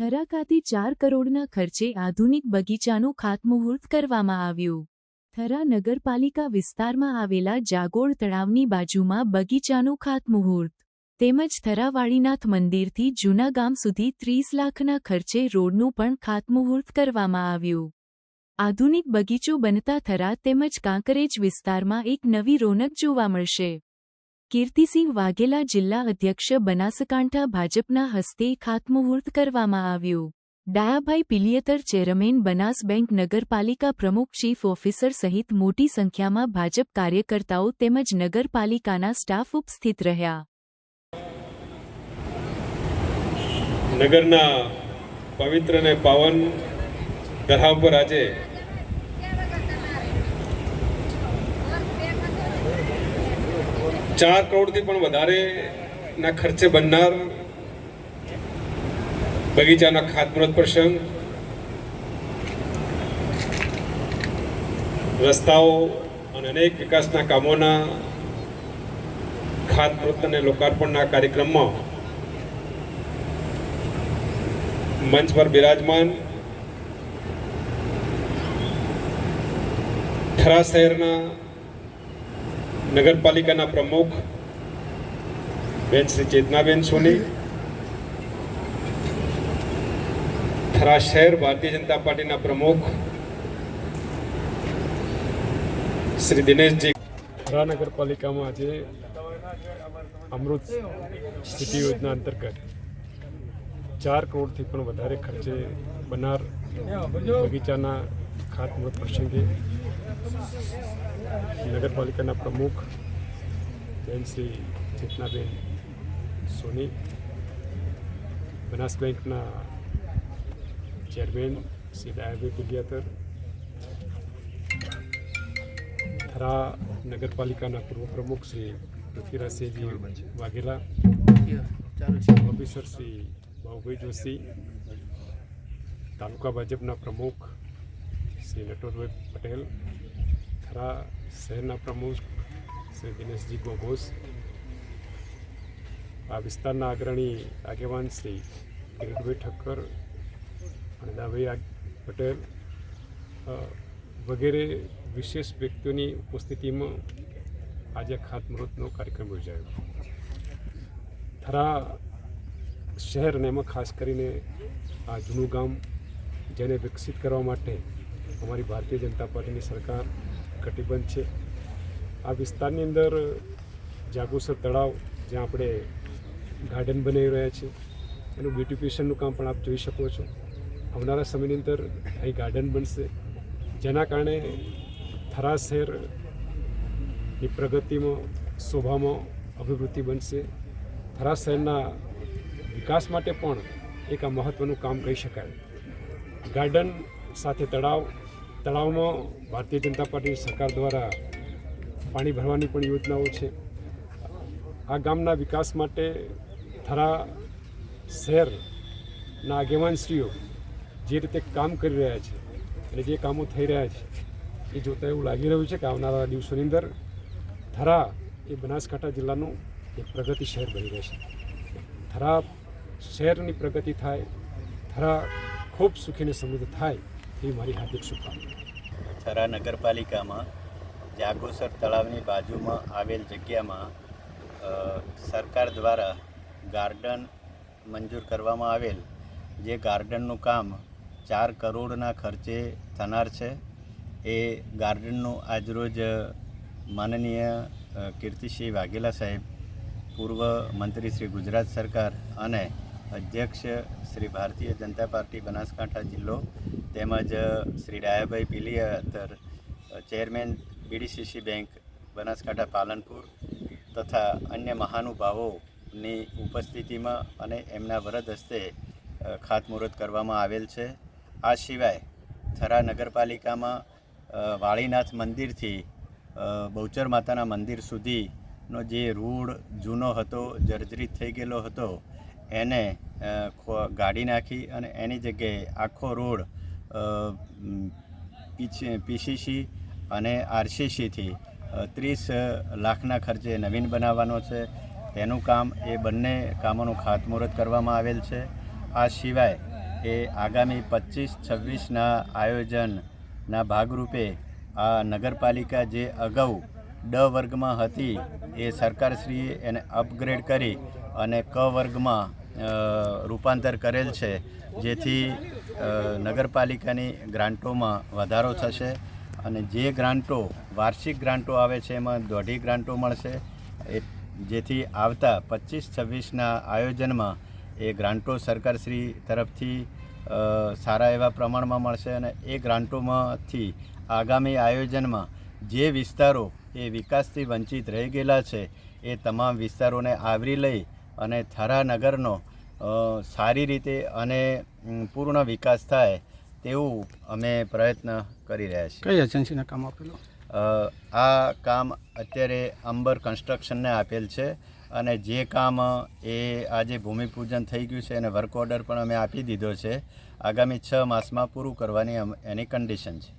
થરા ખાતે 4 કરોડના ખર્ચે આધુનિક બગીચાનું ખાતમુહૂર્ત કરવામાં આવ્યું। થરા નગરપાલિકા વિસ્તારમાં આવેલા જાગોળ તળાવની બાજુમાં બગીચાનું ખાતમુહૂર્ત તેમજ થરા વાળીનાથ મંદિરથી જૂના ગામ સુધી 30 લાખના ખર્ચે રોડનું પણ ખાતમુહૂર્ત કરવામાં આવ્યું। આધુનિક બગીચો બનતા થરા તેમજ કાંકરેજ વિસ્તારમાં એક નવી રોનક જોવા મળશે। કીર્તિસિંહ વાઘેલા જિલ્લા અધ્યક્ષ બનાસકાંઠા ભાજપના હસ્તે ખાતમુહૂર્ત કરવામાં આવ્યું। ડાયાભાઈ પિલિયતર ચેરમેન બનાસ બેંક નગરપાલિકા પ્રમુખ ચીફ ઓફિસર સહિત મોટી સંખ્યામાં ભાજપ કાર્યકર્તાઓ તેમજ નગરપાલિકાના સ્ટાફ ઉપસ્થિત રહ્યા। નગરના પવિત્ર અને પાવન તળાવ પર આજે ચાર કરોડથી પણ વધારેના ખર્ચે બનનાર બગીચાના ખાતમુહૂર્ત પ્રસંગ, રસ્તાઓ અને અનેક વિકાસના કામોના ખાતમુહૂર્ત અને લોકાર્પણના કાર્યક્રમમાં મંચ પર બિરાજમાન થરા શહેરના નગરપાલિકાના પ્રમુખ બેન શ્રી ચેતનાબેન સોની, થરા શહેર ભારતીય જનતા પાર્ટીના પ્રમુખ શ્રી દિનેશજી। થરા નગરપાલિકામાં આજે અમૃત સિટી યોજના અંતર્ગત 4 કરોડથી પણ વધારે ખર્ચે બનનાર બગીચાના ખાતમુહૂર્ત પ્રસંગે નગરપાલિકાના પ્રમુખ બેન શ્રી ચેતનાબેન સોની, બનાસ બેંકના ચેરમેન શ્રી ડાયાભાઈ પિલિયતર, થરા નગરપાલિકાના પૂર્વ પ્રમુખ શ્રી પૃથ્વીરાજસિંહજી વાઘેલા, ઓફિસર શ્રી બાબુભાઈ જોશી, તાલુકા ભાજપના પ્રમુખ શ્રી નટવરભાઈ પટેલ, થરા શહેરના પ્રમુખ શ્રી દિનેશજી ગોગોસ, આ વિસ્તારના અગ્રણી આગેવાન શ્રી કિરીટભાઈ ઠક્કર, અણદાભાઈ પટેલ વગેરે વિશેષ વ્યક્તિઓની ઉપસ્થિતિમાં આજે ખાતમુહૂર્તનો કાર્યક્રમ યોજાયો। થરા શહેર અને એમાં ખાસ કરીને આ જૂનું ગામ જેને વિકસિત કરવા માટે અમારી ભારતીય જનતા પાર્ટીની સરકાર કટિબદ્ધ છે। આ વિસ્તારની અંદર જાગોસર તળાવ જ્યાં આપણે ગાર્ડન બનાવી રહ્યા છીએ એનું બ્યુટિફિકેશનનું કામ પણ આપ જોઈ શકો છો। આવનારા સમયની અંદર અહીં ગાર્ડન બનશે જેના કારણે થરા શહેરની પ્રગતિમાં, શોભામાં અભિવૃદ્ધિ બનશે। થરા શહેરના વિકાસ માટે પણ એક આ મહત્ત્વનું કામ કહી શકાય। ગાર્ડન સાથે તળાવમાં ભારતીય જનતા પાર્ટી સરકાર દ્વારા પાણી ભરવાની પણ યોજનાઓ છે। આ ગામના વિકાસ માટે થરા શહેરના આગેવાનશ્રીઓ જે રીતે કામ કરી રહ્યા છે અને જે કામો થઈ રહ્યા છે એ જોતાં એવું લાગી રહ્યું છે કે આવનારા દિવસોની અંદર થરા એ બનાસકાંઠા જિલ્લાનું એક પ્રગતિ શહેર બની રહેશે। થરા શહેરની પ્રગતિ થાય, થરા ખૂબ સુખી અને સમૃદ્ધ થાય એવી મારી હાર્દિક શુભકામના। થરા નગરપાલિકામાં જાગોસર તળાવની બાજુમાં આવેલ જગ્યામાં સરકાર દ્વારા ગાર્ડન મંજૂર કરવામાં આવેલ, જે ગાર્ડનનું કામ 4 કરોડના ખર્ચે થનાર છે। એ ગાર્ડનનું આજરોજ માનનીય કીર્તિસિંહ વાઘેલા સાહેબ, પૂર્વ મંત્રી શ્રી ગુજરાત સરકાર અને અધ્યક્ષ શ્રી ભારતીય જનતા પાર્ટી બનાસકાંઠા જિલ્લો તેમજ શ્રી ડાયાભાઈ પિલિયતર, ચેરમેન બીડીસીસી બેંક બનાસકાંઠા પાલનપુર તથા અન્ય મહાનુભાવોની ઉપસ્થિતિમાં અને એમના વરદ હસ્તે ખાતમુહૂર્ત કરવામાં આવેલ છે। આ સિવાય થરા નગરપાલિકામાં વાળીનાથ મંદિરથી બહુચર માતાના મંદિર સુધીનો જે રોડ જૂનો હતો, જર્જરિત થઈ ગયેલો હતો, એને ગાડી નાખી અને એની જગ્યાએ આખો રોડ પીસીસી અને આરસીસીથી 30 લાખના ખર્ચે નવીન બનાવવાનો છે। તેનું કામ, એ બંને કામોનું ખાતમુહૂર્ત કરવામાં આવેલ છે। આ સિવાય એ આગામી 25-26ના આયોજનના ભાગરૂપે આ નગરપાલિકા જે અગાઉ ડ વર્ગમાં હતી એ સરકારશ્રીએ એને અપગ્રેડ કરી અને ક વર્ગમાં રૂપાંતર કરેલ છે, જેથી નગરપાલિકાની ગ્રાન્ટોમાં વધારો થશે અને જે ગ્રાન્ટો વાર્ષિક ગ્રાન્ટો આવે છે એમાં 1.5 ગ્રાન્ટો મળશે, જેથી આવતા 25-26ના આયોજનમાં એ ગ્રાન્ટો સરકારશ્રી તરફથી સારા એવા પ્રમાણમાં મળશે અને એ ગ્રાન્ટોમાંથી આગામી આયોજનમાં જે વિસ્તારો એ વિકાસથી વંચિત રહી ગયેલા છે એ તમામ વિસ્તારોને આવરી લઈ અને થરા નગરનો સારી રીતે અને પૂર્ણ વિકાસ થાય તેવું અમે પ્રયત્ન કરી રહ્યા છીએ. કઈ એજન્સીને કામ આપેલું? આ કામ અત્યારે અંબર કન્સ્ટ્રક્શનને આપેલ છે અને જે કામ એ આજે ભૂમિપૂજન થઈ ગયું છે અને વર્ક ઓર્ડર પણ અમે આપી દીધો છે. આગામી 6 માસમાં પૂરું કરવાની એની કન્ડિશન છે.